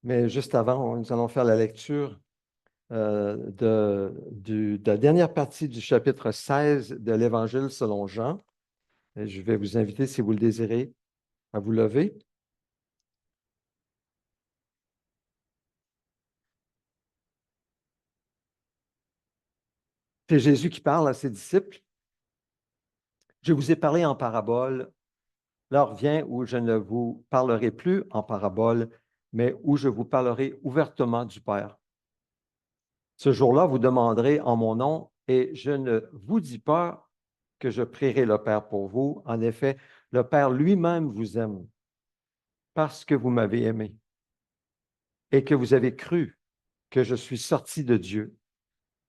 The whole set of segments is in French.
Mais juste avant, nous allons faire la lecture de la dernière partie du chapitre 16 de l'Évangile selon Jean. Et je vais vous inviter, si vous le désirez, à vous lever. C'est Jésus qui parle à ses disciples. Je vous ai parlé en parabole. L'heure vient où je ne vous parlerai plus en parabole, mais où je vous parlerai ouvertement du Père. Ce jour-là, vous demanderez en mon nom, et je ne vous dis pas que je prierai le Père pour vous. En effet, le Père lui-même vous aime parce que vous m'avez aimé et que vous avez cru que je suis sorti de Dieu.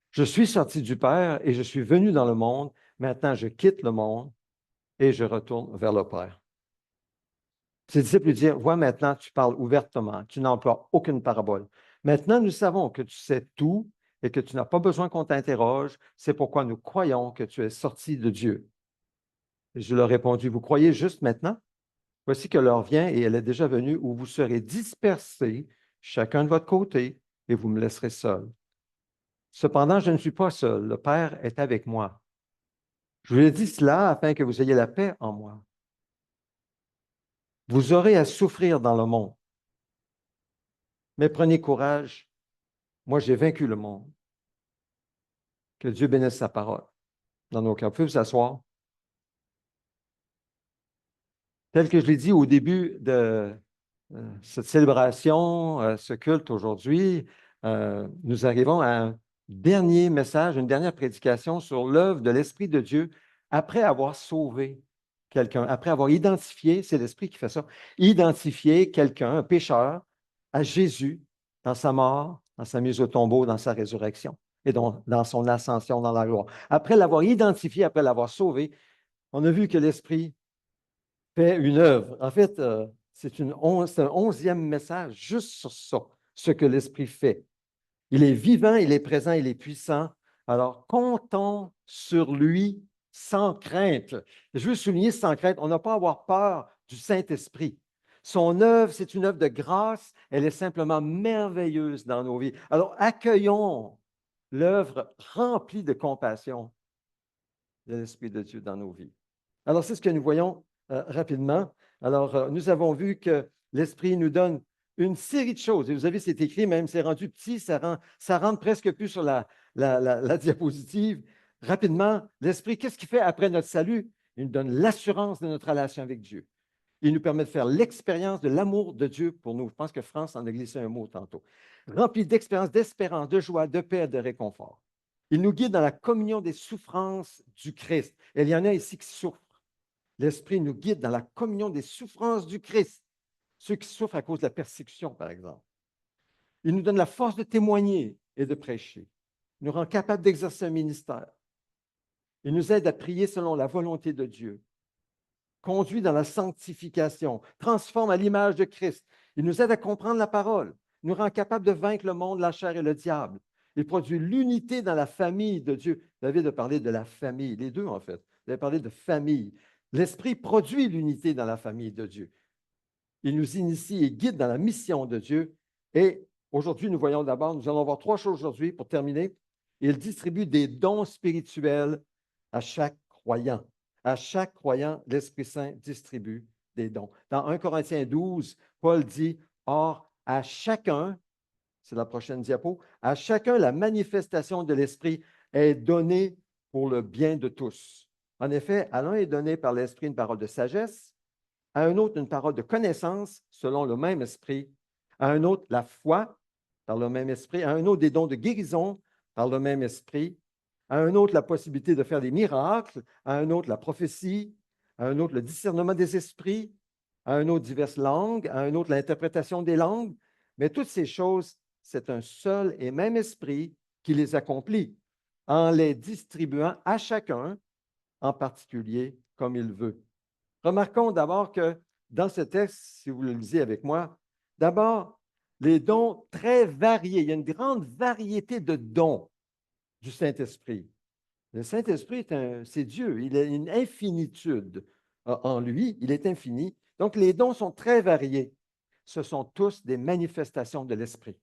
Je suis sorti du Père et je suis venu dans le monde. Maintenant, je quitte le monde et je retourne vers le Père. Ses disciples lui dirent, vois maintenant, tu parles ouvertement, tu n'emploies aucune parabole. Maintenant, nous savons que tu sais tout et que tu n'as pas besoin qu'on t'interroge. C'est pourquoi nous croyons que tu es sorti de Dieu. Et je leur ai répondu, vous croyez juste maintenant? Voici que l'heure vient et elle est déjà venue où vous serez dispersés, chacun de votre côté, et vous me laisserez seul. Cependant, je ne suis pas seul. Le Père est avec moi. Je vous ai dit cela afin que vous ayez la paix en moi. Vous aurez à souffrir dans le monde, mais prenez courage. Moi, j'ai vaincu le monde. Que Dieu bénisse sa parole dans nos cœurs. Vous pouvez vous asseoir. Tel que je l'ai dit au début de cette célébration, ce culte aujourd'hui, nous arrivons à un dernier message, une dernière prédication sur l'œuvre de l'Esprit de Dieu après avoir sauvé quelqu'un, après avoir identifié, c'est l'Esprit qui fait ça, identifié quelqu'un, un pécheur, à Jésus dans sa mort, dans sa mise au tombeau, dans sa résurrection et dans son ascension dans la gloire. Après l'avoir identifié, après l'avoir sauvé, on a vu que l'Esprit fait une œuvre. En fait, c'est un 11e message juste sur ça, ce que l'Esprit fait. Il est vivant, il est présent, il est puissant. Alors, comptons sur lui sans crainte. Je veux souligner sans crainte, on n'a pas à avoir peur du Saint-Esprit. Son œuvre, c'est une œuvre de grâce, elle est simplement merveilleuse dans nos vies. Alors, accueillons l'œuvre remplie de compassion de l'Esprit de Dieu dans nos vies. Alors, c'est ce que nous voyons rapidement. Alors, nous avons vu que l'Esprit nous donne une série de choses. Et vous avez, c'est écrit, même c'est rendu petit, ça rentre presque plus sur la diapositive. Rapidement, l'Esprit, qu'est-ce qu'il fait après notre salut? Il nous donne l'assurance de notre relation avec Dieu. Il nous permet de faire l'expérience de l'amour de Dieu pour nous. Je pense que France en a glissé un mot tantôt. Rempli d'expérience, d'espérance, de joie, de paix, de réconfort. Il nous guide dans la communion des souffrances du Christ. Et il y en a ici qui souffrent. L'Esprit nous guide dans la communion des souffrances du Christ. Ceux qui souffrent à cause de la persécution, par exemple. Il nous donne la force de témoigner et de prêcher. Il nous rend capables d'exercer un ministère. Il nous aide à prier selon la volonté de Dieu. Conduit dans la sanctification. Transforme à l'image de Christ. Il nous aide à comprendre la parole. Il nous rend capables de vaincre le monde, la chair et le diable. Il produit l'unité dans la famille de Dieu. David a parlé de la famille, les deux en fait. Il a parlé de famille. L'Esprit produit l'unité dans la famille de Dieu. Il nous initie et guide dans la mission de Dieu. Et aujourd'hui, nous voyons d'abord, nous allons voir trois choses aujourd'hui pour terminer. Il distribue des dons spirituels à chaque croyant. À chaque croyant, l'Esprit Saint distribue des dons. Dans 1 Corinthiens 12, Paul dit, or, à chacun, c'est la prochaine diapo, à chacun, la manifestation de l'Esprit est donnée pour le bien de tous. En effet, à l'un est donné par l'Esprit une parole de sagesse, à un autre une parole de connaissance selon le même esprit, à un autre la foi par le même esprit, à un autre des dons de guérison par le même esprit, à un autre la possibilité de faire des miracles, à un autre la prophétie, à un autre le discernement des esprits, à un autre diverses langues, à un autre l'interprétation des langues. Mais toutes ces choses, c'est un seul et même esprit qui les accomplit en les distribuant à chacun en particulier comme il veut. Remarquons d'abord que dans ce texte, si vous le lisez avec moi, d'abord, les dons très variés. Il y a une grande variété de dons du Saint-Esprit. Le Saint-Esprit, c'est Dieu. Il a une infinitude en lui. Il est infini. Donc, les dons sont très variés. ce sont tous des manifestations de l'esprit.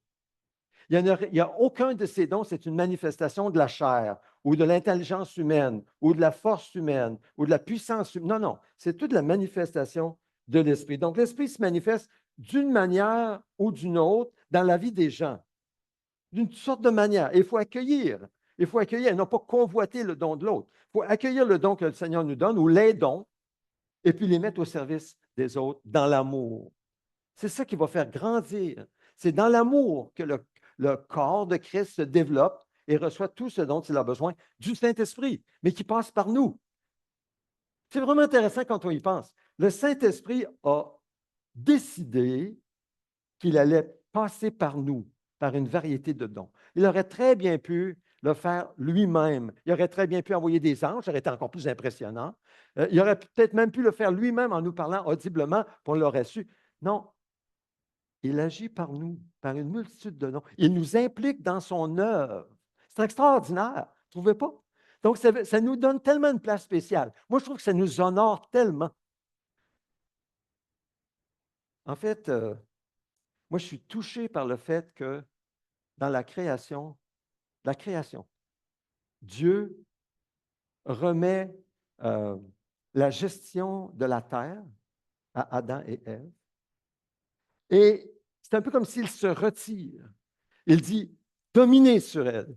Il n'y a aucun de ces dons, c'est une manifestation de la chair ou de l'intelligence humaine ou de la force humaine ou de la puissance humaine. Non, non, c'est toute la manifestation de l'esprit. Donc, l'esprit se manifeste d'une manière ou d'une autre dans la vie des gens, d'une sorte de manière. Et il faut accueillir. Il faut accueillir et non pas convoiter le don de l'autre. Il faut accueillir le don que le Seigneur nous donne ou les dons et puis les mettre au service des autres dans l'amour. C'est ça qui va faire grandir. C'est dans l'amour que le corps de Christ se développe et reçoit tout ce dont il a besoin du Saint-Esprit, mais qui passe par nous. C'est vraiment intéressant quand on y pense. Le Saint-Esprit a décidé qu'il allait passer par nous, par une variété de dons. Il aurait très bien pu le faire lui-même. Il aurait très bien pu envoyer des anges, ça aurait été encore plus impressionnant. Il aurait peut-être même pu le faire lui-même en nous parlant audiblement, puis on l'aurait su. Non, il agit par nous, par une multitude de dons. Il nous implique dans son œuvre. C'est extraordinaire, ne trouvez pas? Donc, ça nous donne tellement une place spéciale. Moi, je trouve que ça nous honore tellement. En fait, moi, je suis touché par le fait que dans la création, Dieu remet la gestion de la terre à Adam et Ève. Et c'est un peu comme s'il se retire. Il dit, dominez sur elle.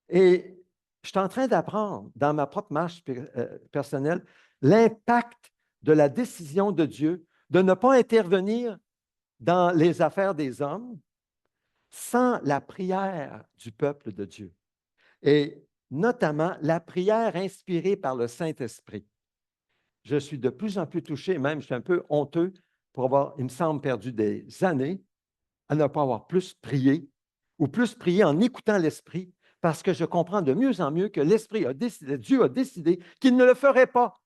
Et je suis en train d'apprendre dans ma propre marche personnelle l'impact de la décision de Dieu de ne pas intervenir dans les affaires des hommes sans la prière du peuple de Dieu. Et notamment la prière inspirée par le Saint-Esprit. Je suis de plus en plus touché, même je suis un peu honteux pour avoir, il me semble, perdu des années à ne pas avoir plus prié ou plus prié en écoutant l'Esprit parce que je comprends de mieux en mieux que l'Esprit a décidé, Dieu a décidé qu'il ne le ferait pas.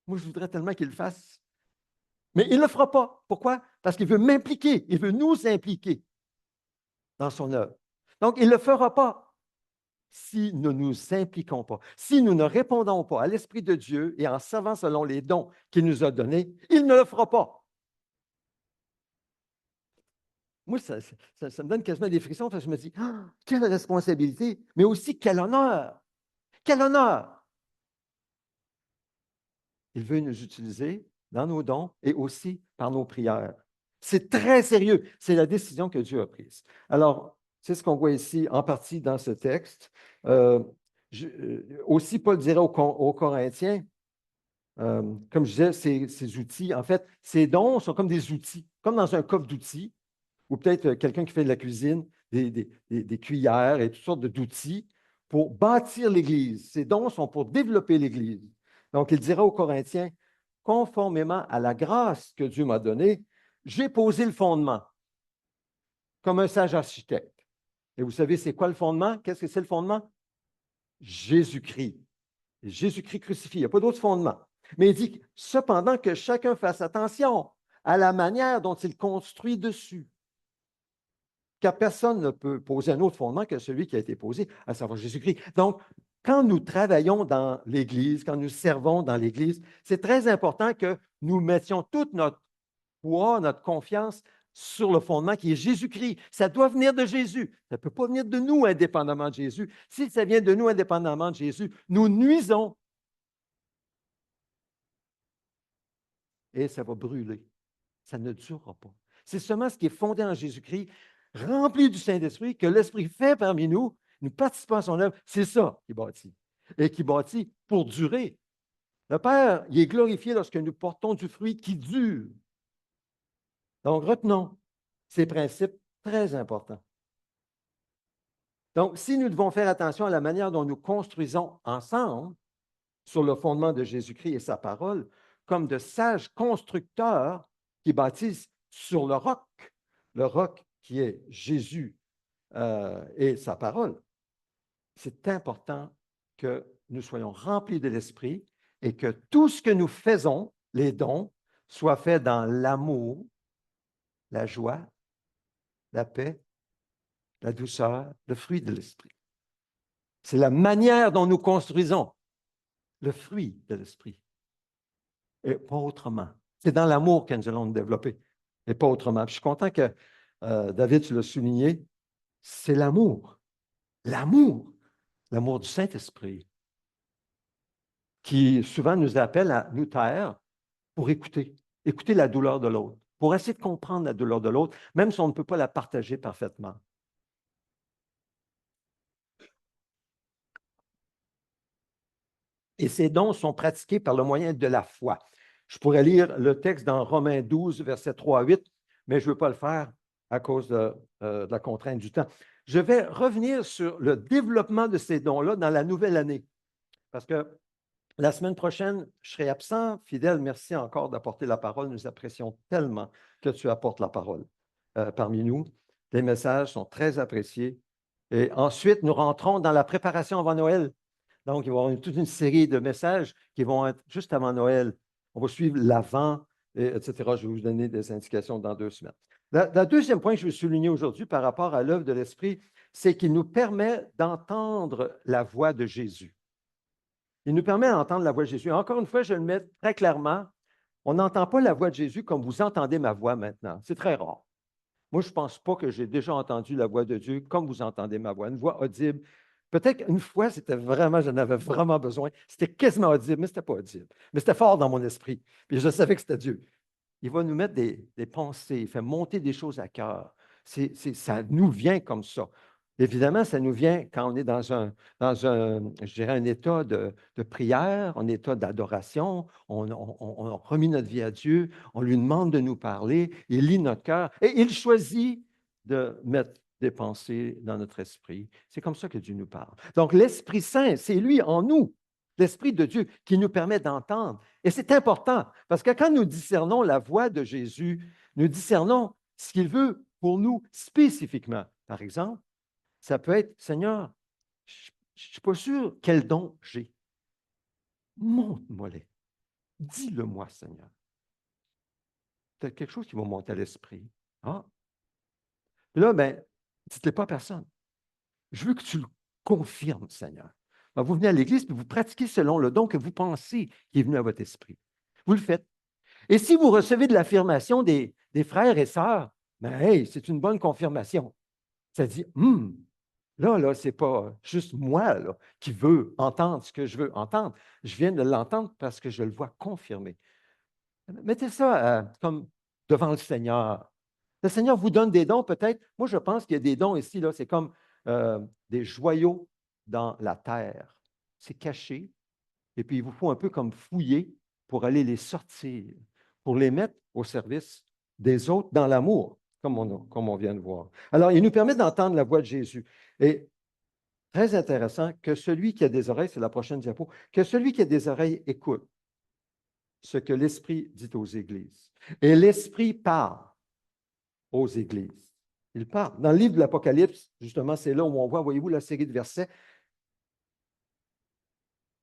Moi, je voudrais tellement qu'il le fasse. Mais il ne le fera pas. Pourquoi? Parce qu'il veut m'impliquer, il veut nous impliquer dans son œuvre. Donc, il ne le fera pas si nous ne nous impliquons pas. Si nous ne répondons pas à l'Esprit de Dieu et en servant selon les dons qu'il nous a donnés, il ne le fera pas. Moi, ça me donne quasiment des frissons parce que je me dis, ah, quelle responsabilité, mais aussi quel honneur. Quel honneur! Il veut nous utiliser dans nos dons et aussi par nos prières. C'est très sérieux. C'est la décision que Dieu a prise. Alors, c'est ce qu'on voit ici en partie dans ce texte. Aussi, Paul dirait aux Corinthiens, comme je disais, ces outils, en fait, ces dons sont comme des outils, comme dans un coffre d'outils, ou peut-être quelqu'un qui fait de la cuisine, des cuillères et toutes sortes d'outils pour bâtir l'Église. Ces dons sont pour développer l'Église. Donc, il dira aux Corinthiens, conformément à la grâce que Dieu m'a donnée, j'ai posé le fondement comme un sage architecte. Et vous savez, c'est quoi le fondement? Qu'est-ce que c'est le fondement? Jésus-Christ. Jésus-Christ crucifié. Il n'y a pas d'autre fondement. Mais il dit, cependant, que chacun fasse attention à la manière dont il construit dessus. Car personne ne peut poser un autre fondement que celui qui a été posé, à savoir Jésus-Christ. Donc, quand nous travaillons dans l'Église, quand nous servons dans l'Église, c'est très important que nous mettions toute notre foi, notre confiance sur le fondement qui est Jésus-Christ. Ça doit venir de Jésus. Ça ne peut pas venir de nous indépendamment de Jésus. Si ça vient de nous indépendamment de Jésus, nous nuisons et ça va brûler. Ça ne durera pas. C'est seulement ce qui est fondé en Jésus-Christ, rempli du Saint-Esprit, que l'Esprit fait parmi nous, nous participons à son œuvre. C'est ça qui bâtit. Et qui bâtit pour durer. Le Père, il est glorifié lorsque nous portons du fruit qui dure. Donc, retenons ces principes très importants. Donc, si nous devons faire attention à la manière dont nous construisons ensemble sur le fondement de Jésus-Christ et sa parole, comme de sages constructeurs qui bâtissent sur le roc qui est Jésus et sa parole, c'est important que nous soyons remplis de l'Esprit et que tout ce que nous faisons, les dons, soit fait dans l'amour, la joie, la paix, la douceur, le fruit de l'Esprit. C'est la manière dont nous construisons le fruit de l'Esprit. et pas autrement. C'est dans l'amour que nous allons nous développer, et pas autrement. Puis je suis content que David, tu l'as souligné, c'est l'amour. L'amour. L'amour du Saint-Esprit, qui souvent nous appelle à nous taire pour écouter la douleur de l'autre, pour essayer de comprendre la douleur de l'autre, même si on ne peut pas la partager parfaitement. Et ces dons sont pratiqués par le moyen de la foi. Je pourrais lire le texte dans Romains 12, versets 3 à 8, mais je ne veux pas le faire à cause de la contrainte du temps. Je vais revenir sur le développement de ces dons-là dans la nouvelle année, parce que la semaine prochaine, je serai absent. Fidèle, merci encore d'apporter la parole. Nous apprécions tellement que tu apportes la parole parmi nous. Tes messages sont très appréciés. Et ensuite, nous rentrons dans la préparation avant Noël. Donc, il va y avoir toute une série de messages qui vont être juste avant Noël. On va suivre l'avant, etc. Je vais vous donner des indications dans 2 semaines. Le deuxième point que je veux souligner aujourd'hui par rapport à l'œuvre de l'Esprit, c'est qu'il nous permet d'entendre la voix de Jésus. Il nous permet d'entendre la voix de Jésus. Encore une fois, je le mets très clairement, on n'entend pas la voix de Jésus comme vous entendez ma voix maintenant. C'est très rare. Moi, je ne pense pas que j'ai déjà entendu la voix de Dieu comme vous entendez ma voix, une voix audible. Peut-être qu'une fois, j'en avais vraiment besoin. C'était quasiment audible, mais ce n'était pas audible. Mais c'était fort dans mon esprit. Puis je savais que c'était Dieu. Il va nous mettre des pensées, il fait monter des choses à cœur. Ça nous vient comme ça. Évidemment, ça nous vient quand on est dans je dirais, un état de prière, un état d'adoration. On remet notre vie à Dieu, on lui demande de nous parler, il lit notre cœur et il choisit de mettre des pensées dans notre esprit. C'est comme ça que Dieu nous parle. Donc, l'Esprit Saint, c'est lui en nous, l'Esprit de Dieu qui nous permet d'entendre. Et c'est important parce que quand nous discernons la voix de Jésus, nous discernons ce qu'il veut pour nous spécifiquement. Par exemple, ça peut être, Seigneur, je ne suis pas sûr quel don j'ai. Montre-moi-les. Dis-le-moi, Seigneur. C'est quelque chose qui va monter à l'esprit. Ah. Puis là, ben, dites-le pas à personne. Je veux que tu le confirmes, Seigneur. Ben, vous venez à l'Église et vous pratiquez selon le don que vous pensez qui est venu à votre esprit. Vous le faites. Et si vous recevez de l'affirmation des frères et sœurs, ben, hey, c'est une bonne confirmation. Ça dit, là, ce n'est pas juste moi là, qui veux entendre ce que je veux entendre. Je viens de l'entendre parce que je le vois confirmé. Mettez ça comme devant le Seigneur. Le Seigneur vous donne des dons, peut-être. Moi, je pense qu'il y a des dons ici, là, c'est comme des joyaux dans la terre. C'est caché. Et puis, il vous faut un peu comme fouiller pour aller les sortir, pour les mettre au service des autres dans l'amour, comme on vient de voir. Alors, il nous permet d'entendre la voix de Jésus. Et très intéressant que celui qui a des oreilles, c'est la prochaine diapo, que celui qui a des oreilles écoute ce que l'Esprit dit aux églises. Et l'Esprit parle aux églises. Il parle. Dans le livre de l'Apocalypse, justement, c'est là où on voit, voyez-vous, la série de versets,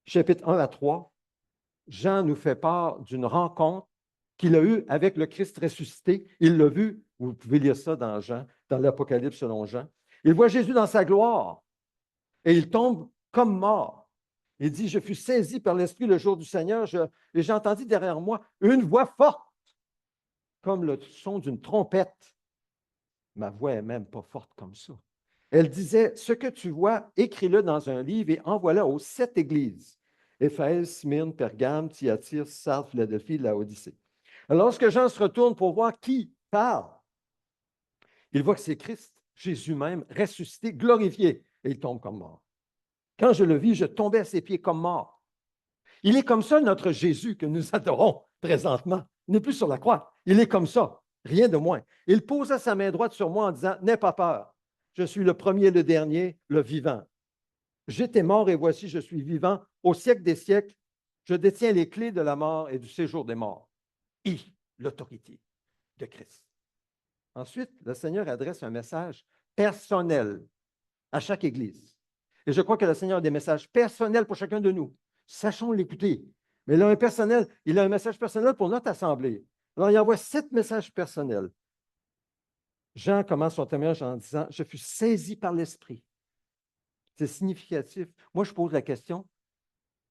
chapitre 1 à 3, Jean nous fait part d'une rencontre qu'il a eue avec le Christ ressuscité. Il l'a vu, vous pouvez lire ça dans Jean, dans l'Apocalypse selon Jean. Il voit Jésus dans sa gloire et il tombe comme mort. Il dit, je fus saisi par l'Esprit le jour du Seigneur et j'ai entendu derrière moi une voix forte, comme le son d'une trompette. Ma voix n'est même pas forte comme ça. Elle disait, ce que tu vois, écris-le dans un livre et envoie-le aux 7 églises. Éphèse, Smyrne, Pergame, Thyatire, Sardes, Philadelphie, Laodicée. Alors, lorsque Jean se retourne pour voir qui parle, il voit que c'est Christ, Jésus même, ressuscité, glorifié, et il tombe comme mort. Quand je le vis, je tombais à ses pieds comme mort. Il est comme ça, notre Jésus, que nous adorons présentement. Il n'est plus sur la croix. Il est comme ça, rien de moins. Il posa sa main droite sur moi en disant, n'aie pas peur. Je suis le premier et le dernier, le vivant. J'étais mort et voici, je suis vivant. Au siècle des siècles, je détiens les clés de la mort et du séjour des morts. Et l'autorité de Christ. Ensuite, le Seigneur adresse un message personnel à chaque Église. Et je crois que le Seigneur a des messages personnels pour chacun de nous. Sachons l'écouter. Mais il a un message personnel pour notre assemblée. Alors, il envoie 7 messages personnels. Jean commence son témoignage en disant, je fus saisi par l'Esprit. C'est significatif. Moi, je pose la question,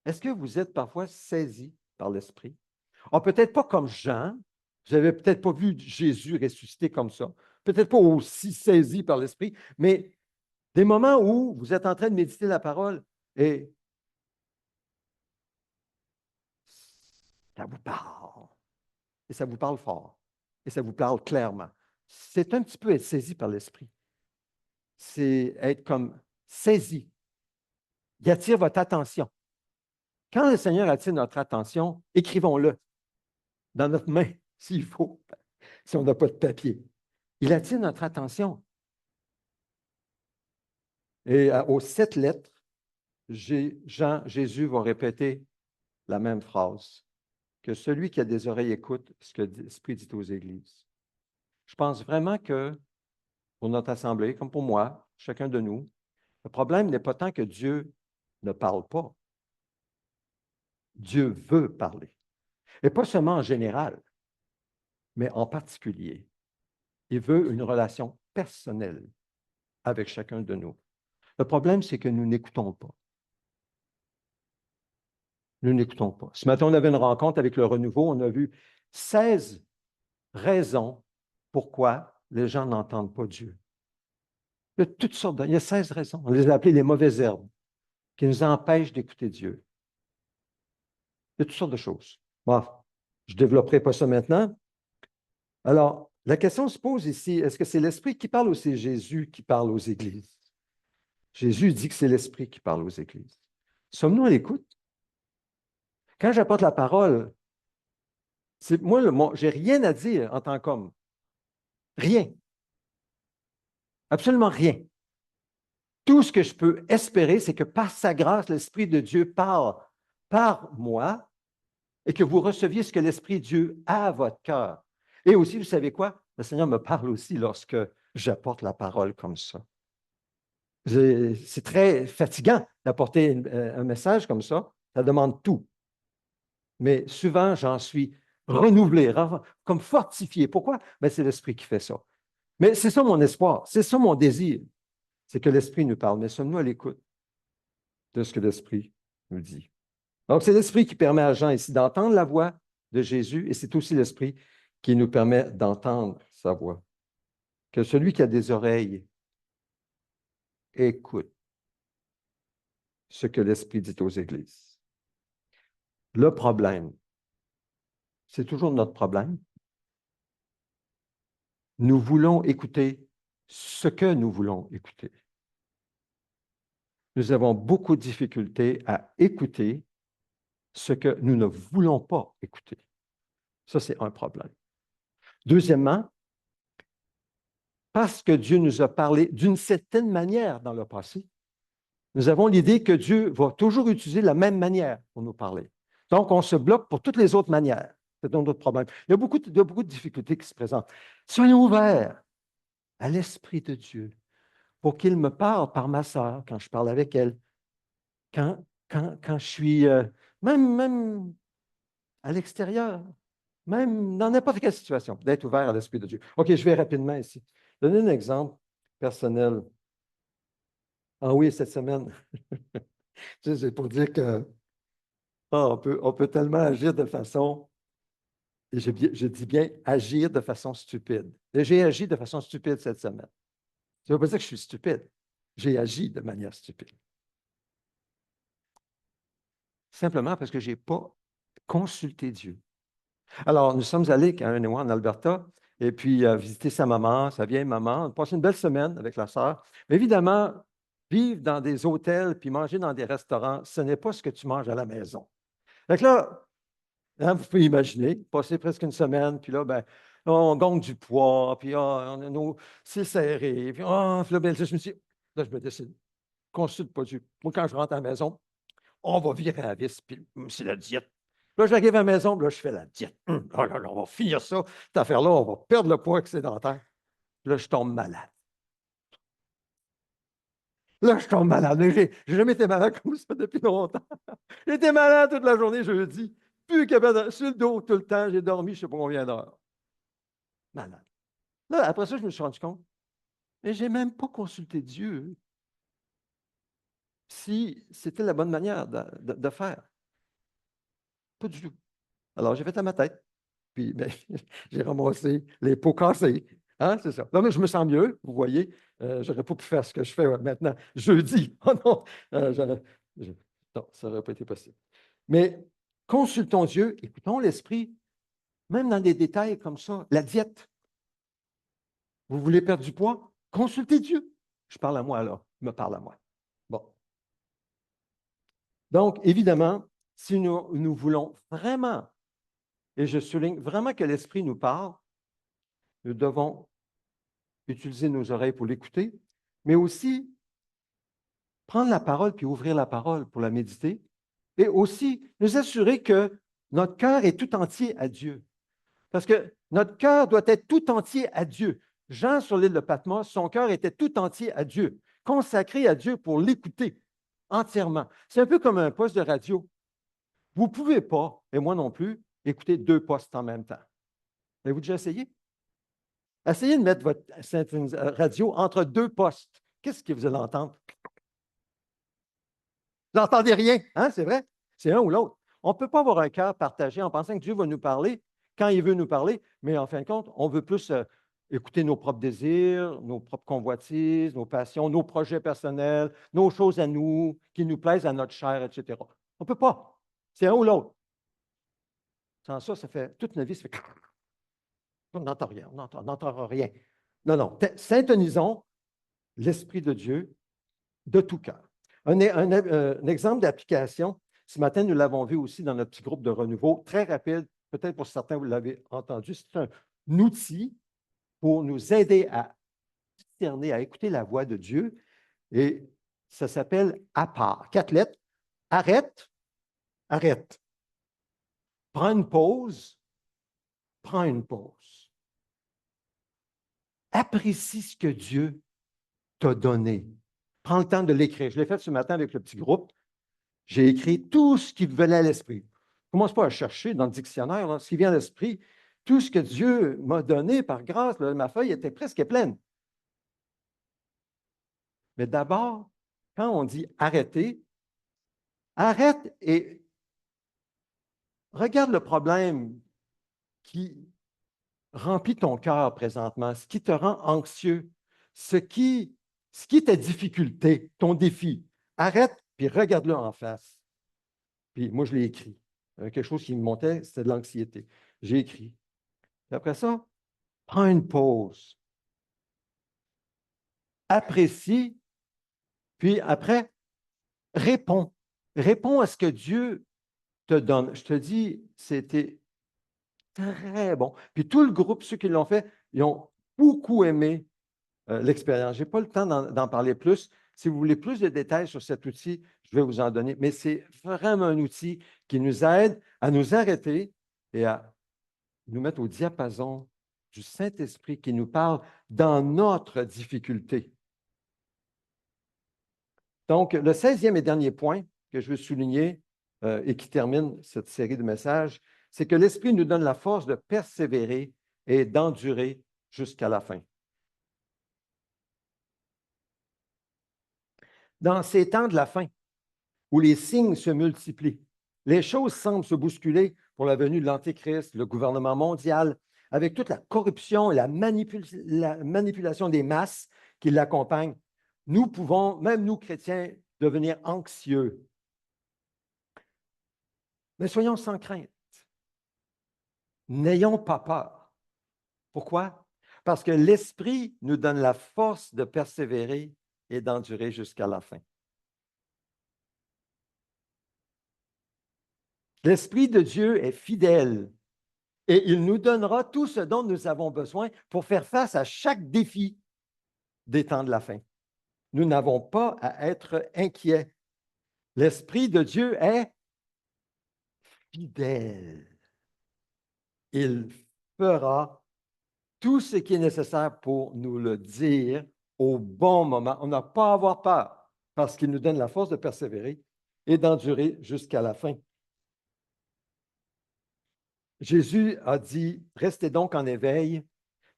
est-ce que vous êtes parfois saisi par l'Esprit? Ah, peut-être pas comme Jean. Je n'avais peut-être pas vu Jésus ressuscité comme ça. Peut-être pas aussi saisi par l'Esprit, mais des moments où vous êtes en train de méditer la parole et ça vous parle. Et ça vous parle fort. Et ça vous parle clairement. C'est un petit peu être saisi par l'Esprit. C'est être comme saisi. Il attire votre attention. Quand le Seigneur attire notre attention, écrivons-le dans notre main, s'il faut, si on n'a pas de papier. Il attire notre attention. Et aux 7 lettres, Jésus va répéter la même phrase, que celui qui a des oreilles écoute ce que l'Esprit dit aux églises. Je pense vraiment que pour notre assemblée, comme pour moi, chacun de nous, le problème n'est pas tant que Dieu ne parle pas. Dieu veut parler. Et pas seulement en général, mais en particulier. Il veut une relation personnelle avec chacun de nous. Le problème, c'est que nous n'écoutons pas. Nous n'écoutons pas. Ce matin, on avait une rencontre avec le Renouveau. On a vu 16 raisons pourquoi les gens n'entendent pas Dieu. Il y a toutes sortes il y a 16 raisons. On les a appelées les mauvaises herbes qui nous empêchent d'écouter Dieu. Il y a toutes sortes de choses. Bon, je ne développerai pas ça maintenant. Alors, la question se pose ici, est-ce que c'est l'Esprit qui parle ou c'est Jésus qui parle aux églises? Jésus dit que c'est l'Esprit qui parle aux églises. Sommes-nous à l'écoute? Quand j'apporte la parole, moi, j'ai rien à dire en tant qu'homme. Rien. Absolument rien. Tout ce que je peux espérer, c'est que par sa grâce, l'Esprit de Dieu parle par moi et que vous receviez ce que l'Esprit de Dieu a à votre cœur. Et aussi, vous savez quoi? Le Seigneur me parle aussi lorsque j'apporte la parole comme ça. C'est très fatigant d'apporter un message comme ça. Ça demande tout. Mais souvent, j'en suis renouvelé, comme fortifié. Pourquoi? Ben, c'est l'Esprit qui fait ça. Mais c'est ça mon espoir, c'est ça mon désir. C'est que l'Esprit nous parle. Mais sommes-nous à l'écoute de ce que l'Esprit nous dit? Donc, c'est l'Esprit qui permet à Jean ici d'entendre la voix de Jésus et c'est aussi l'Esprit qui nous permet d'entendre sa voix. Que celui qui a des oreilles écoute ce que l'Esprit dit aux églises. Le problème, c'est toujours notre problème. Nous voulons écouter ce que nous voulons écouter. Nous avons beaucoup de difficultés à écouter ce que nous ne voulons pas écouter. Ça, c'est un problème. Deuxièmement, parce que Dieu nous a parlé d'une certaine manière dans le passé, nous avons l'idée que Dieu va toujours utiliser la même manière pour nous parler. Donc, on se bloque pour toutes les autres manières. C'est un autre problème. Il y a beaucoup de difficultés qui se présentent. Soyons ouverts à l'Esprit de Dieu pour qu'il me parle par ma sœur quand je parle avec elle, quand je suis, même à l'extérieur, même dans n'importe quelle situation, d'être ouvert à l'Esprit de Dieu. OK, je vais rapidement ici. Donner un exemple personnel. Ah oui, cette semaine, c'est pour dire que on peut tellement agir de façon, et je dis bien agir de façon stupide. Et j'ai agi de façon stupide cette semaine. Ça ne veut pas dire que je suis stupide. J'ai agi de manière stupide. Simplement parce que je n'ai pas consulté Dieu. Alors, nous sommes allés, Karen et moi, en Alberta, et puis visiter sa maman, sa vieille maman. On a passé une belle semaine avec la sœur. Mais évidemment, vivre dans des hôtels puis manger dans des restaurants, ce n'est pas ce que tu manges à la maison. Donc là, hein, vous pouvez imaginer, passer presque une semaine, puis là, ben, on gagne du poids, puis c'est serré, puis là, ben, je me suis là, je me décide, consulte pas Dieu. Moi, quand je rentre à la maison, on va virer à la vis, puis c'est la diète. Là, j'arrive à la maison, là, je fais la diète. Oh là là, on va finir ça, cette affaire-là, on va perdre le poids excédentaire. Là, je tombe malade. Là, je tombe malade. J'ai jamais été malade comme ça depuis longtemps. J'étais malade toute la journée jeudi. Plus capable, sur le dos tout le temps. J'ai dormi, je ne sais pas combien d'heures. Malade. Là, après ça, je me suis rendu compte, mais je n'ai même pas consulté Dieu si c'était la bonne manière de faire. Pas du tout. Alors, j'ai fait à ma tête. Puis, ben, j'ai ramassé les pots cassés. Hein, c'est ça. Non, mais je me sens mieux, vous voyez. Je n'aurais pas pu faire ce que je fais maintenant, jeudi. Oh non, je- non, ça n'aurait pas été possible. Mais consultons Dieu, écoutons l'Esprit, même dans des détails comme ça. La diète. Vous voulez perdre du poids? Consultez Dieu. Je parle à moi, là. Il me parle à moi. Bon. Donc, évidemment, si nous voulons vraiment, et je souligne vraiment que l'Esprit nous parle, nous devons utiliser nos oreilles pour l'écouter, mais aussi prendre la parole puis ouvrir la parole pour la méditer, et aussi nous assurer que notre cœur est tout entier à Dieu. Parce que notre cœur doit être tout entier à Dieu. Jean, sur l'île de Patmos, son cœur était tout entier à Dieu, consacré à Dieu pour l'écouter entièrement. C'est un peu comme un poste de radio. Vous ne pouvez pas, et moi non plus, écouter deux postes en même temps. Avez-vous déjà essayé? Essayez de mettre votre radio entre deux postes. Qu'est-ce que vous allez entendre? Vous n'entendez rien, hein, c'est vrai? C'est un ou l'autre. On ne peut pas avoir un cœur partagé en pensant que Dieu va nous parler quand il veut nous parler, mais en fin de compte, on veut plus écouter nos propres désirs, nos propres convoitises, nos passions, nos projets personnels, nos choses à nous, qui nous plaisent à notre chair, etc. On ne peut pas. C'est un ou l'autre. Sans ça, ça fait toute notre vie, ça fait on n'entend rien, on n'entend rien. Non, non. Syntonisons l'Esprit de Dieu de tout cœur. Un exemple d'application, ce matin, nous l'avons vu aussi dans notre petit groupe de renouveau, très rapide, peut-être pour certains, vous l'avez entendu, c'est un outil pour nous aider à discerner, à écouter la voix de Dieu, et ça s'appelle APAR. 4 lettres. Arrête, arrête. Prends une pause, prends une pause. Apprécie ce que Dieu t'a donné. Prends le temps de l'écrire. Je l'ai fait ce matin avec le petit groupe. J'ai écrit tout ce qui me venait à l'esprit. Commence pas à chercher dans le dictionnaire là, ce qui vient à l'esprit. Tout ce que Dieu m'a donné par grâce, là, ma feuille était presque pleine. Mais d'abord, quand on dit arrêter, arrête et regarde le problème qui remplit ton cœur présentement, ce qui te rend anxieux, ce qui est ta difficulté, ton défi. Arrête, puis regarde-le en face. Puis moi, je l'ai écrit. Quelque chose qui me montait, c'était de l'anxiété. J'ai écrit. Puis après ça, prends une pause. Apprécie, puis après, réponds. Réponds à ce que Dieu te donne. Je te dis, c'était très bon. Puis tout le groupe, ceux qui l'ont fait, ils ont beaucoup aimé l'expérience. Je n'ai pas le temps d'en parler plus. Si vous voulez plus de détails sur cet outil, je vais vous en donner. Mais c'est vraiment un outil qui nous aide à nous arrêter et à nous mettre au diapason du Saint-Esprit qui nous parle dans notre difficulté. Donc, le 16e et dernier point que je veux souligner et qui termine cette série de messages, c'est que l'Esprit nous donne la force de persévérer et d'endurer jusqu'à la fin. Dans ces temps de la fin, où les signes se multiplient, les choses semblent se bousculer pour la venue de l'Antéchrist, le gouvernement mondial, avec toute la corruption et la manipulation des masses qui l'accompagnent. Nous pouvons, même nous chrétiens, devenir anxieux. Mais soyons sans crainte. N'ayons pas peur. Pourquoi? Parce que l'Esprit nous donne la force de persévérer et d'endurer jusqu'à la fin. L'Esprit de Dieu est fidèle et il nous donnera tout ce dont nous avons besoin pour faire face à chaque défi des temps de la fin. Nous n'avons pas à être inquiets. L'Esprit de Dieu est fidèle. Il fera tout ce qui est nécessaire pour nous le dire au bon moment. On n'a pas à avoir peur parce qu'il nous donne la force de persévérer et d'endurer jusqu'à la fin. Jésus a dit, restez donc en éveil,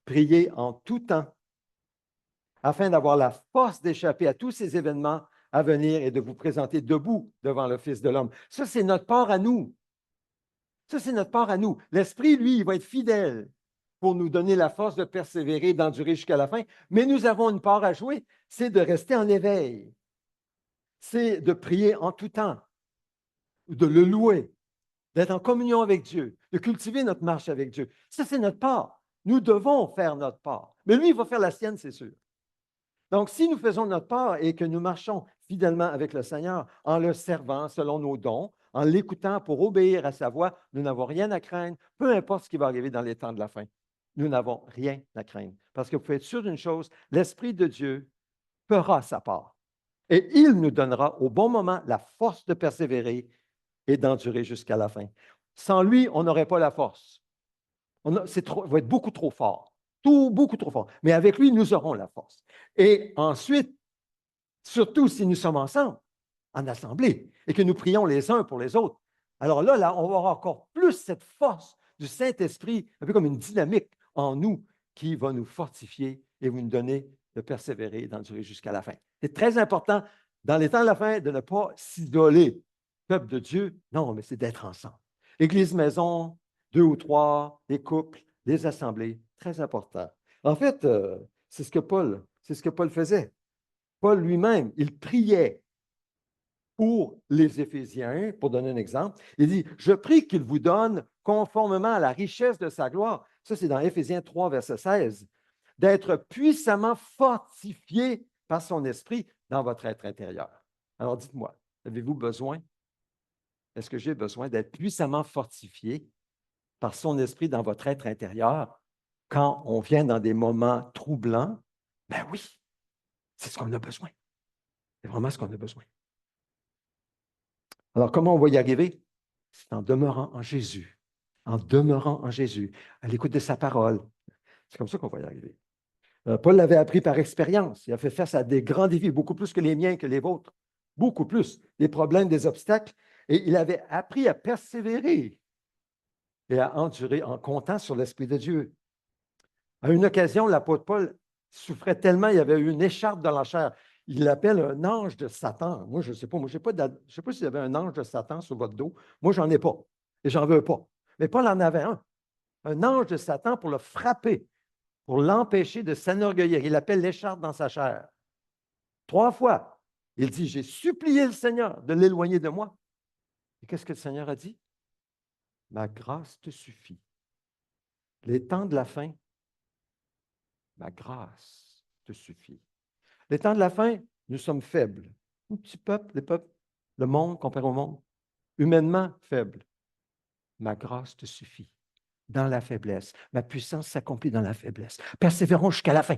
priez en tout temps, afin d'avoir la force d'échapper à tous ces événements à venir et de vous présenter debout devant le Fils de l'homme. Ça, c'est notre part à nous. Ça, c'est notre part à nous. L'Esprit, lui, il va être fidèle pour nous donner la force de persévérer, d'endurer jusqu'à la fin. Mais nous avons une part à jouer, c'est de rester en éveil. C'est de prier en tout temps, de le louer, d'être en communion avec Dieu, de cultiver notre marche avec Dieu. Ça, c'est notre part. Nous devons faire notre part. Mais lui, il va faire la sienne, c'est sûr. Donc, si nous faisons notre part et que nous marchons fidèlement avec le Seigneur en le servant selon nos dons, en l'écoutant pour obéir à sa voix, nous n'avons rien à craindre, peu importe ce qui va arriver dans les temps de la fin. Nous n'avons rien à craindre. Parce que vous pouvez être sûr d'une chose, l'Esprit de Dieu fera sa part. Et il nous donnera au bon moment la force de persévérer et d'endurer jusqu'à la fin. Sans lui, on n'aurait pas la force. C'est va être beaucoup trop fort. Tout, beaucoup trop fort. Mais avec lui, nous aurons la force. Et ensuite, surtout si nous sommes ensemble, en assemblée, et que nous prions les uns pour les autres. Alors là, on va avoir encore plus cette force du Saint-Esprit, un peu comme une dynamique en nous qui va nous fortifier et vous nous donner de persévérer et d'endurer jusqu'à la fin. C'est très important, dans les temps de la fin, de ne pas s'isoler. Peuple de Dieu, non, mais c'est d'être ensemble. Église, maison, 2 ou 3, les couples, les assemblées, très important. En fait, c'est ce que Paul faisait. Paul lui-même, il priait pour les Éphésiens, pour donner un exemple. Il dit, je prie qu'il vous donne, conformément à la richesse de sa gloire, ça c'est dans Éphésiens 3, verset 16, d'être puissamment fortifié par son esprit dans votre être intérieur. Alors dites-moi, avez-vous besoin, est-ce que j'ai besoin d'être puissamment fortifié par son esprit dans votre être intérieur quand on vient dans des moments troublants? Ben oui, c'est ce qu'on a besoin. C'est vraiment ce qu'on a besoin. Alors, comment on va y arriver? C'est en demeurant en Jésus. En demeurant en Jésus, à l'écoute de sa parole. C'est comme ça qu'on va y arriver. Paul l'avait appris par expérience. Il a fait face à des grands défis, beaucoup plus que les miens, que les vôtres. Beaucoup plus. Des problèmes, des obstacles. Et il avait appris à persévérer et à endurer en comptant sur l'Esprit de Dieu. À une occasion, l'apôtre Paul souffrait tellement, il avait eu une écharpe dans la chair. Il l'appelle un ange de Satan. Moi, je ne sais pas. Moi, je ne sais pas s'il y avait un ange de Satan sur votre dos. Moi, j'en ai pas. Et j'en veux pas. Mais Paul en avait un. Un ange de Satan pour le frapper, pour l'empêcher de s'enorgueillir. Il appelle l'écharpe dans sa chair. 3 fois. Il dit, j'ai supplié le Seigneur de l'éloigner de moi. Et qu'est-ce que le Seigneur a dit? Ma grâce te suffit. Les temps de la fin, ma grâce te suffit. Les temps de la fin, nous sommes faibles. Un petit peuple, les peuples, le monde comparé au monde, humainement faible. Ma grâce te suffit dans la faiblesse. Ma puissance s'accomplit dans la faiblesse. Persévérons jusqu'à la fin.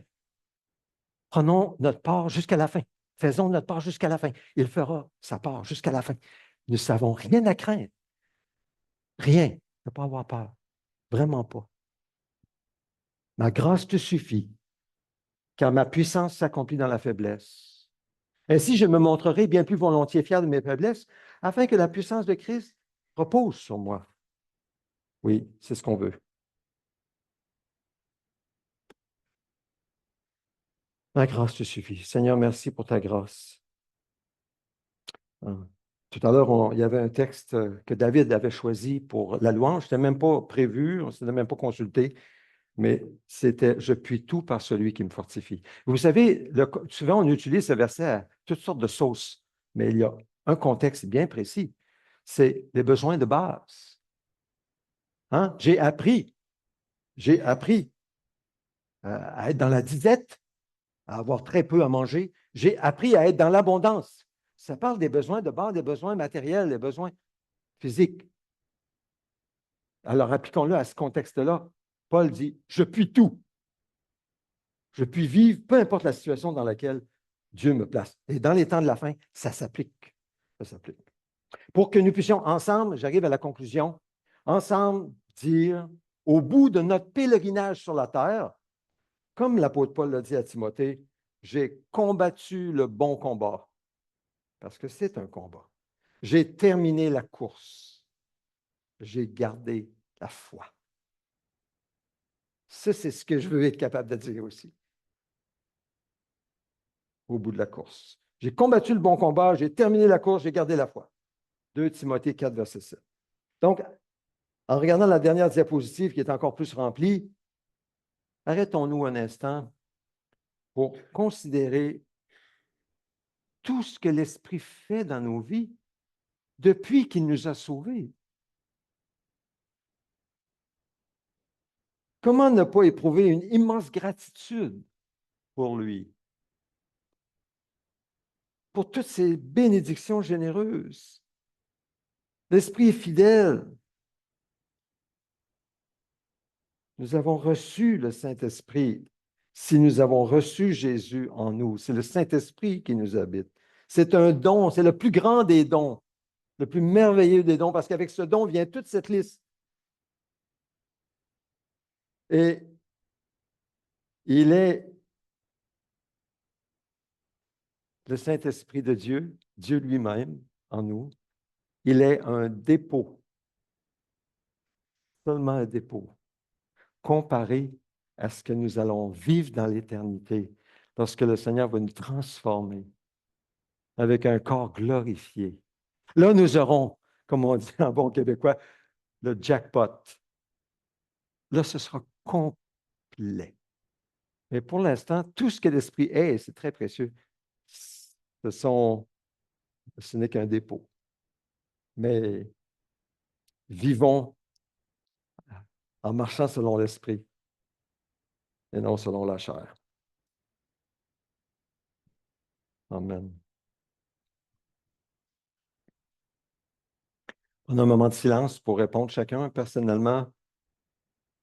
Prenons notre part jusqu'à la fin. Faisons notre part jusqu'à la fin. Il fera sa part jusqu'à la fin. Nous ne savons rien à craindre. Rien. Ne pas avoir peur. Vraiment pas. Ma grâce te suffit, car ma puissance s'accomplit dans la faiblesse. Ainsi, je me montrerai bien plus volontiers fier de mes faiblesses, afin que la puissance de Christ repose sur moi. Oui, c'est ce qu'on veut. Ma grâce te suffit. Seigneur, merci pour ta grâce. Tout à l'heure, il y avait un texte que David avait choisi pour la louange. Ce n'était même pas prévu, on ne s'était même pas consulté, mais c'était « Je puis tout par celui qui me fortifie ». Vous savez, souvent on utilise ce verset à toutes sortes de sauces, mais il y a un contexte bien précis. C'est les besoins de base. Hein? J'ai appris à être dans la disette, à avoir très peu à manger. J'ai appris à être dans l'abondance. Ça parle des besoins de base, des besoins matériels, des besoins physiques. Alors, appliquons-le à ce contexte-là. Paul dit, je puis tout. Je puis vivre, peu importe la situation dans laquelle Dieu me place. Et dans les temps de la fin, ça s'applique. Ça s'applique. Pour que nous puissions ensemble, j'arrive à la conclusion, ensemble dire, au bout de notre pèlerinage sur la terre, comme l'apôtre Paul l'a dit à Timothée, j'ai combattu le bon combat, parce que c'est un combat. J'ai terminé la course. J'ai gardé la foi. Ça, c'est ce que je veux être capable de dire aussi, au bout de la course. J'ai combattu le bon combat, j'ai terminé la course, j'ai gardé la foi. 2 Timothée 4, verset 7. Donc, En regardant la dernière diapositive qui est encore plus remplie, arrêtons-nous un instant pour considérer tout ce que l'Esprit fait dans nos vies depuis qu'il nous a sauvés. Comment ne pas éprouver une immense gratitude pour lui, pour toutes ces bénédictions généreuses? L'Esprit est fidèle. Nous avons reçu le Saint-Esprit. Si nous avons reçu Jésus en nous, c'est le Saint-Esprit qui nous habite. C'est un don, c'est le plus grand des dons, le plus merveilleux des dons, parce qu'avec ce don vient toute cette liste. Et il est le Saint-Esprit de Dieu, Dieu lui-même en nous. Il est un dépôt, seulement un dépôt, comparé à ce que nous allons vivre dans l'éternité, lorsque le Seigneur va nous transformer avec un corps glorifié. Là, nous aurons, comme on dit en bon québécois, le jackpot. Là, ce sera complet. Mais pour l'instant, tout ce que l'Esprit est, et c'est très précieux, ce sont, ce n'est qu'un dépôt. Mais vivons en marchant selon l'Esprit et non selon la chair. Amen. On a un moment de silence pour répondre chacun personnellement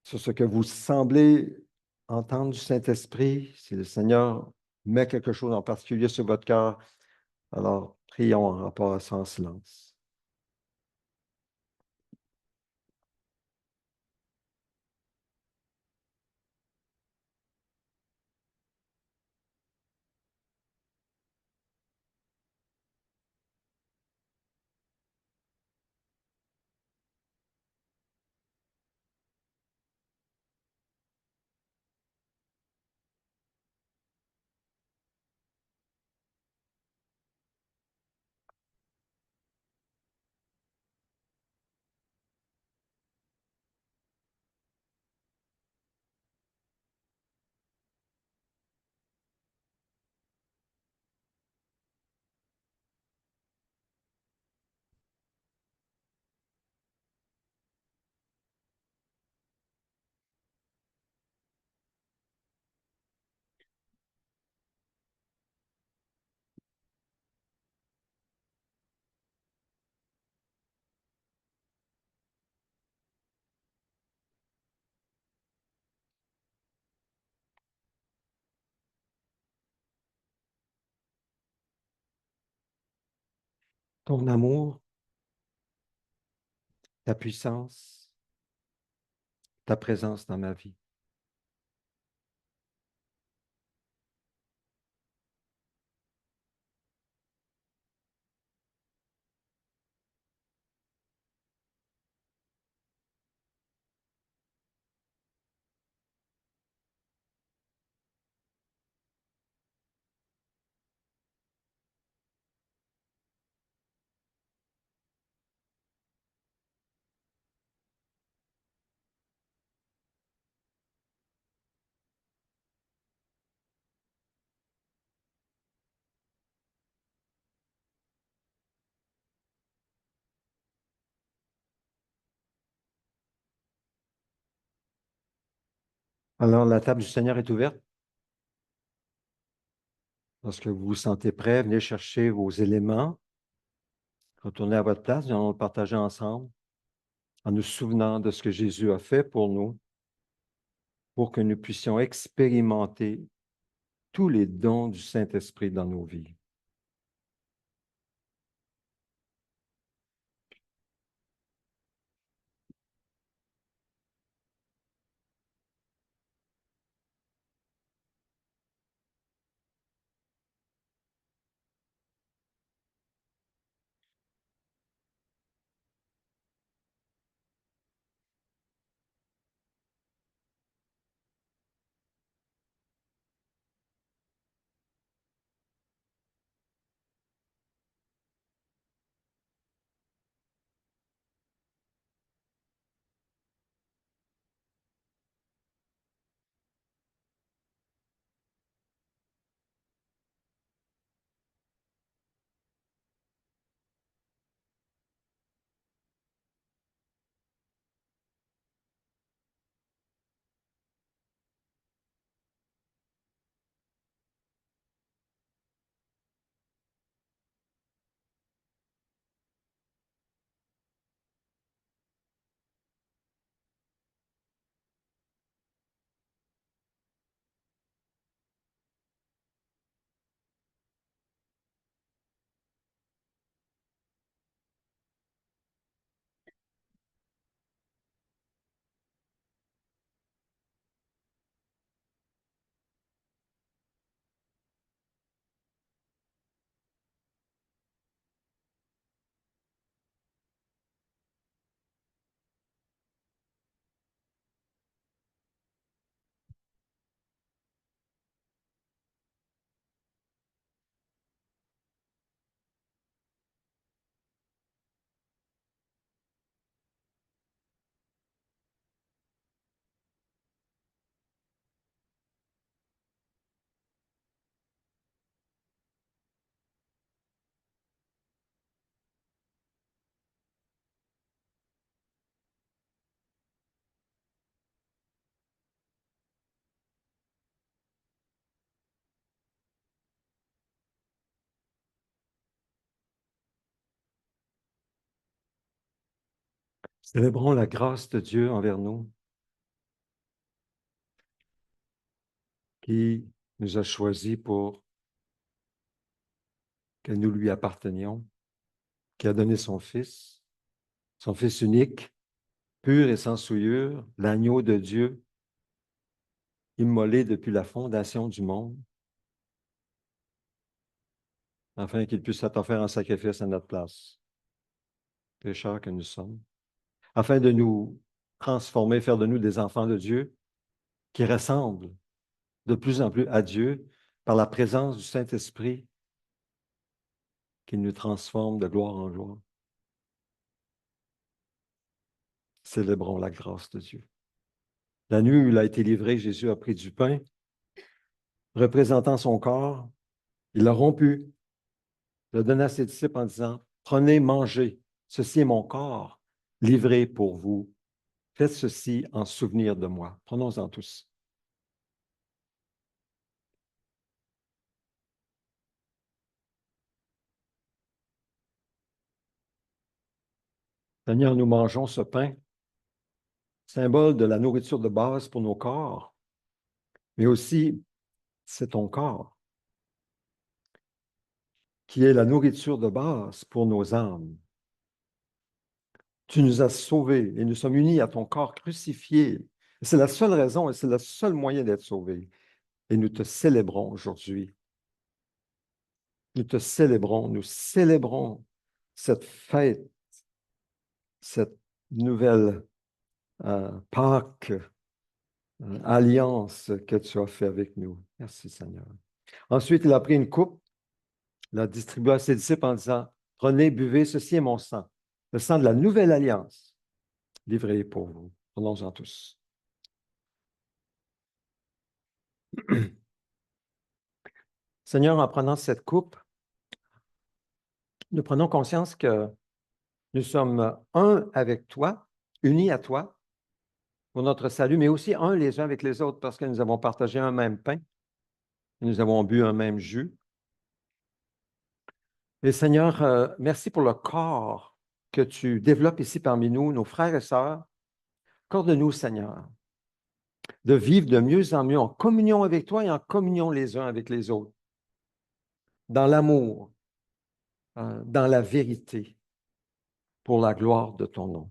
sur ce que vous semblez entendre du Saint-Esprit. Si le Seigneur met quelque chose en particulier sur votre cœur, alors prions en rapport à ça en silence. Ton amour, ta puissance, ta présence dans ma vie. Alors, la table du Seigneur est ouverte. Lorsque vous vous sentez prêt, venez chercher vos éléments, retournez à votre place, nous allons le partager ensemble en nous souvenant de ce que Jésus a fait pour nous, pour que nous puissions expérimenter tous les dons du Saint-Esprit dans nos vies. Célébrons la grâce de Dieu envers nous, qui nous a choisis pour que nous lui appartenions, qui a donné son Fils unique, pur et sans souillure, l'agneau de Dieu, immolé depuis la fondation du monde, afin qu'il puisse être offert en sacrifice à notre place, pécheurs que nous sommes, afin de nous transformer, faire de nous des enfants de Dieu qui ressemblent de plus en plus à Dieu par la présence du Saint-Esprit qui nous transforme de gloire en gloire. Célébrons la grâce de Dieu. La nuit où il a été livré, Jésus a pris du pain, représentant son corps. Il l'a rompu, l'a donné à ses disciples en disant, prenez, mangez, ceci est mon corps, livré pour vous. Faites ceci en souvenir de moi. Prenons-en tous. Seigneur, nous mangeons ce pain, symbole de la nourriture de base pour nos corps, mais aussi c'est ton corps qui est la nourriture de base pour nos âmes. Tu nous as sauvés et nous sommes unis à ton corps crucifié. C'est la seule raison et c'est le seul moyen d'être sauvés. Et nous te célébrons aujourd'hui. Nous célébrons cette fête, cette nouvelle Pâques, alliance que tu as fait avec nous. Merci Seigneur. Ensuite, il a pris une coupe, l'a distribuée à ses disciples en disant, prenez, buvez, ceci est mon sang, le sang de la nouvelle alliance, livré pour vous. Prenons-en tous. Seigneur, en prenant cette coupe, nous prenons conscience que nous sommes un avec toi, unis à toi pour notre salut, mais aussi un les uns avec les autres parce que nous avons partagé un même pain, nous avons bu un même jus. Et Seigneur, merci pour le corps que tu développes ici parmi nous, nos frères et sœurs. Accorde-nous, Seigneur, de vivre de mieux en mieux en communion avec toi et en communion les uns avec les autres, dans l'amour, dans la vérité, pour la gloire de ton nom.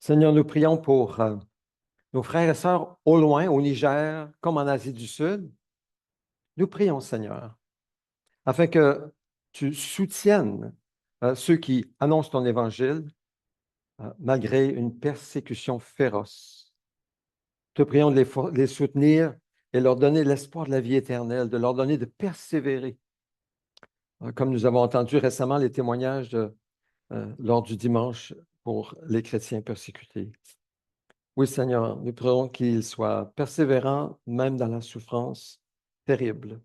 Seigneur, nous prions pour nos frères et sœurs au loin, au Niger, comme en Asie du Sud. Nous prions, Seigneur, afin que tu soutiennes ceux qui annoncent ton évangile malgré une persécution féroce. Te prions de les soutenir et leur donner l'espoir de la vie éternelle, de leur donner de persévérer. Comme nous avons entendu récemment les témoignages lors du dimanche pour les chrétiens persécutés. Oui, Seigneur, nous prions qu'ils soient persévérants même dans la souffrance terrible,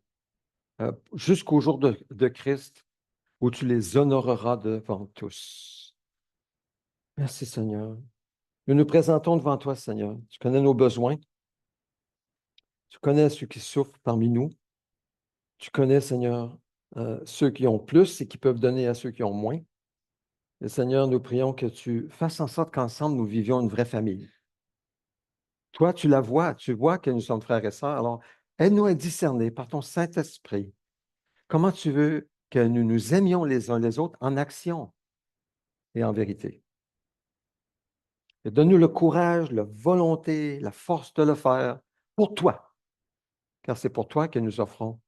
jusqu'au jour de Christ où tu les honoreras devant tous. Merci, Seigneur. Nous nous présentons devant toi, Seigneur. Tu connais nos besoins. Tu connais ceux qui souffrent parmi nous. Tu connais, Seigneur, ceux qui ont plus et qui peuvent donner à ceux qui ont moins. Et Seigneur, nous prions que tu fasses en sorte qu'ensemble, nous vivions une vraie famille. Toi, tu la vois, tu vois que nous sommes frères et sœurs. Alors, aide-nous à discerner par ton Saint-Esprit comment tu veux que nous nous aimions les uns les autres en action et en vérité. Et donne-nous le courage, la volonté, la force de le faire pour toi, car c'est pour toi que nous offrons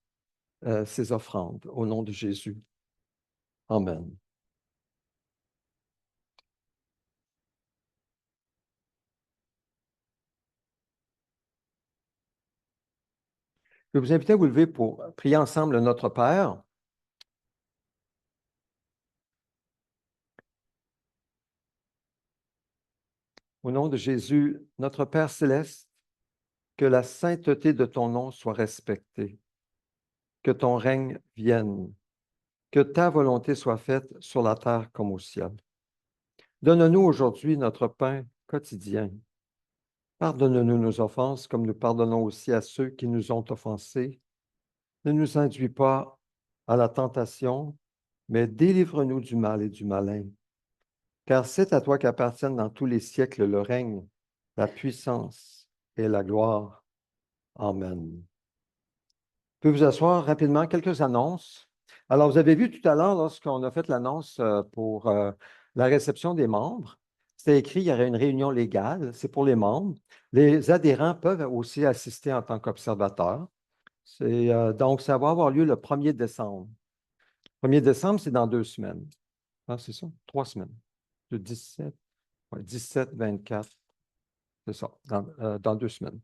ces offrandes au nom de Jésus. Amen. Je vais vous inviter à vous lever pour prier ensemble notre Père. Au nom de Jésus, notre Père céleste, que la sainteté de ton nom soit respectée, que ton règne vienne, que ta volonté soit faite sur la terre comme au ciel. Donne-nous aujourd'hui notre pain quotidien. Pardonne-nous nos offenses comme nous pardonnons aussi à ceux qui nous ont offensés. Ne nous induis pas à la tentation, mais délivre-nous du mal et du malin. Car c'est à toi qu'appartiennent dans tous les siècles le règne, la puissance et la gloire. Amen. Je peux vous asseoir rapidement quelques annonces. Alors, vous avez vu tout à l'heure, lorsqu'on a fait l'annonce pour la réception des membres, c'était écrit qu'il y aurait une réunion légale, c'est pour les membres. Les adhérents peuvent aussi assister en tant qu'observateurs. Donc, ça va avoir lieu le 1er décembre. 1er décembre, c'est dans 2 semaines. Ah, c'est ça? 3 semaines. Le 17, ouais, 17, 24, c'est ça, dans 2 semaines.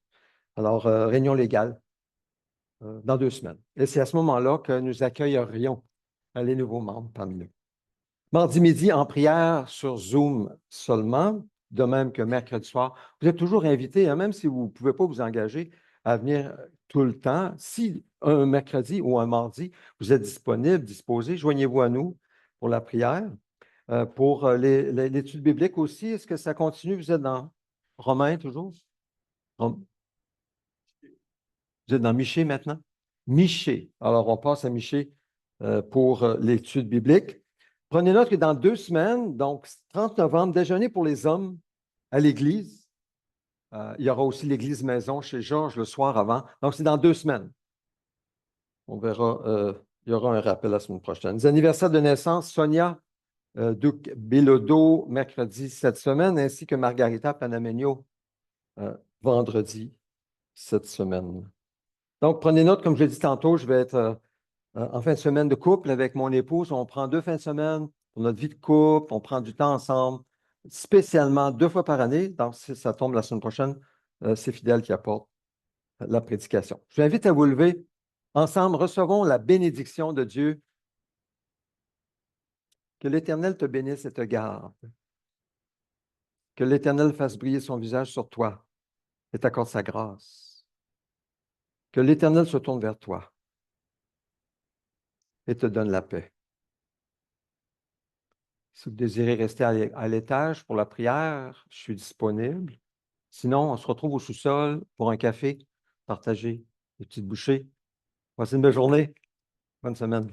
Alors, réunion légale dans 2 semaines. Et c'est à ce moment-là que nous accueillerions les nouveaux membres parmi nous. Mardi midi, en prière sur Zoom seulement, de même que mercredi soir. Vous êtes toujours invités, hein, même si vous ne pouvez pas vous engager à venir tout le temps. Si un mercredi ou un mardi, vous êtes disponible, disposé, joignez-vous à nous pour la prière. Pour l'étude biblique aussi, est-ce que ça continue? Vous êtes dans Romains toujours? Vous êtes dans Michée maintenant? Michée. Alors, on passe à Michée pour l'étude biblique. Prenez note que dans 2 semaines, donc 30 novembre, déjeuner pour les hommes à l'église. Il y aura aussi l'église maison chez Georges le soir avant. Donc, c'est dans 2 semaines. On verra. Il y aura un rappel la semaine prochaine. Les anniversaires de naissance, Sonia Duc Bilodeau, mercredi cette semaine, ainsi que Margarita Panamenio, vendredi cette semaine. Donc, prenez note, comme je l'ai dit tantôt, je vais être en fin de semaine de couple avec mon épouse. On prend 2 fins de semaine pour notre vie de couple. On prend du temps ensemble, spécialement 2 fois par année. Donc, si ça tombe la semaine prochaine, c'est Fidèle qui apporte la prédication. Je vous invite à vous lever. Ensemble, recevons la bénédiction de Dieu. Que l'Éternel te bénisse et te garde. Que l'Éternel fasse briller son visage sur toi et t'accorde sa grâce. Que l'Éternel se tourne vers toi et te donne la paix. Si vous désirez rester à l'étage pour la prière, je suis disponible. Sinon, on se retrouve au sous-sol pour un café, partager des petites bouchées. Passez une belle journée. Bonne semaine.